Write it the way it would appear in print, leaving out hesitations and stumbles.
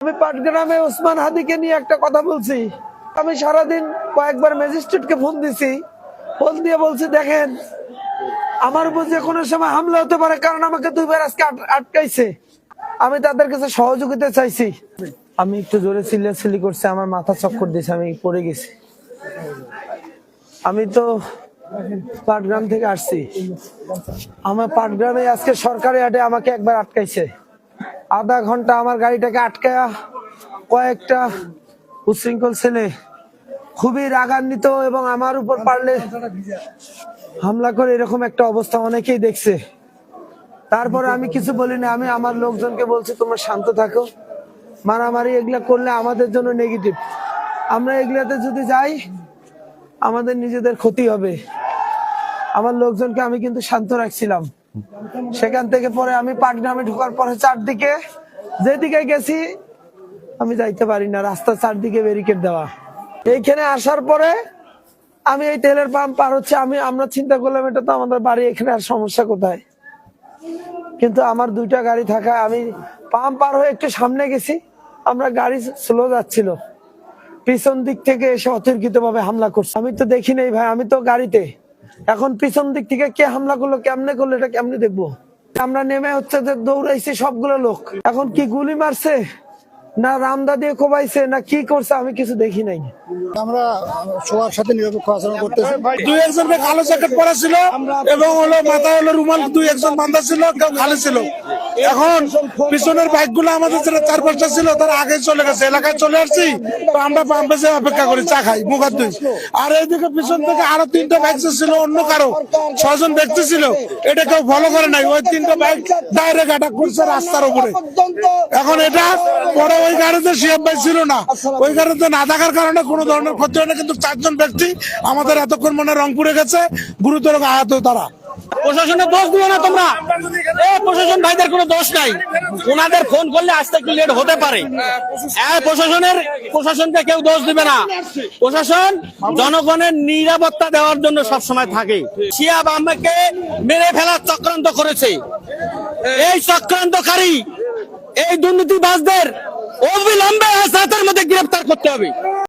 আমি পাটগ্রামে ওসমান হাদিকে নিয়ে একটা কথা বলছি। আমি সারাদিন কয়েকবার ম্যাজিস্ট্রেটকে ফোন দিছি, ফোন দিয়ে বলছি দেখেন আমার উপর যে কোনো সময় হামলা হতে পারে, কারণ আমাকে দুইবার আজকে আটকাইছে। আমি তাদের কাছে সহযোগিতা চাইছি। আমি একটু জোরে চিল্লাচিল্লি করছি, আমার মাথা চক্কর দিয়েছে, আমি পড়ে গেছি। আমি তো পাটগ্রাম থেকে আসছি। আমার পাটগ্রামে আজকে সরকারি হাটে আমাকে একবার আটকাইছে, আধা ঘন্টা আমার গাড়িটাকে আটকায়া কয়েকটা উচ্ছৃঙ্খল ছেলে খুবই রাগান্বিত এবং আমার উপর পারলে হামলা করে, এরকম একটা অবস্থা অনেকেই দেখছে। তারপরে আমি কিছু বলিনি, আমি আমার লোকজনকে বলছি তোমরা শান্ত থাকো, মারামারি এগুলা করলে আমাদের জন্য নেগেটিভ, আমরা এগুলাতে যদি যাই আমাদের নিজেদের ক্ষতি হবে। আমার লোকজনকে আমি কিন্তু শান্ত রাখছিলাম। সেখান থেকে পরে আমি পাটগ্রামে ঢোকার পরে চারদিকে যেদিকে গেছি আমি যাইতে পারি না, রাস্তা চারদিকে ব্যারিকেড দেওয়া। এইখানে আসার পরে আমি এই তেলের পাম্প পার হচ্ছে, আমরা চিন্তা করলাম এটা তো আমাদের বাড়ি, এখানে আর সমস্যা কোথায়। কিন্তু আমার দুইটা গাড়ি থাকা, আমি পাম্প পার হয়ে একটু সামনে গেছি, আমরা গাড়ি স্লো যাচ্ছিল, পিছন দিক থেকে এসে অতর্কিত ভাবে হামলা করছে। আমি তো দেখি নাই ভাই, আমি তো গাড়িতে। এখন পিছন দিক থেকে কে হামলা করলো, কেমনে করলো, এটা কেমনে দেখবো? আমরা নেমে হচ্ছে যে দৌড়াইছি সবগুলো লোক। এখন কি গুলি মারছে না রামদা দিয়ে কোবাইছে না কি করছে আমি কিছু দেখি নাই। আমরা সবার সাথে নিরপেক্ষ আচরণ করতেছি। দুই একজনকে কালো জ্যাকেট পরা ছিল এবং হলো মাথায় হলো রুমাল, দুই একজন বান্ধা ছিল, কেউ খালি ছিল। এখন পিছনের বাইক গুলো আমাদের যেটা চার পাঁচটা ছিল তার আগে চলে গেছে, এলাকায় চলে আসছি। তো আমরা পাম্পে যে অপেক্ষা করি, চা খাই, মুখ হাত ধুই। আর এইদিকে পিছন থেকে আরো তিনটা বাইক ছিল, অন্য কারো 6 জন ব্যক্তি ছিল, এটা কেউ ফলো করে নাই। ওই তিনটা বাইক ডাইরেক্ট অ্যাটাক করছে রাস্তার উপরে। এখন এটা পরে ওই গাড়িতে শিয়াব ভাই ছিল না, ওই গাড়িতে না থাকার কারণে কোনো ধরনের ক্ষতি হয় না। কিন্তু 4 জন ব্যক্তি আমাদের এতক্ষণ মনে রংপুরে গেছে, গুরুতর আহত তারা। প্রশাসনের দোষ দিও না তোমরা, প্রশাসন ভাইদের কোনো দোষ নাই। ওনাদের ফোন করলে আসতে একটু লেট হতে পারে, প্রশাসনকে কেউ দোষ দিবে না। প্রশাসন জনগণের নিরাপত্তা দেওয়ার জন্য সবসময় থাকে। শিয়াব আমাকে মেরে ফেলার চক্রান্ত করেছে। এই চক্রান্তকারী, এই দুর্নীতিবাজদের অবিলম্বে 7 মধ্যে গ্রেফতার করতে হবে।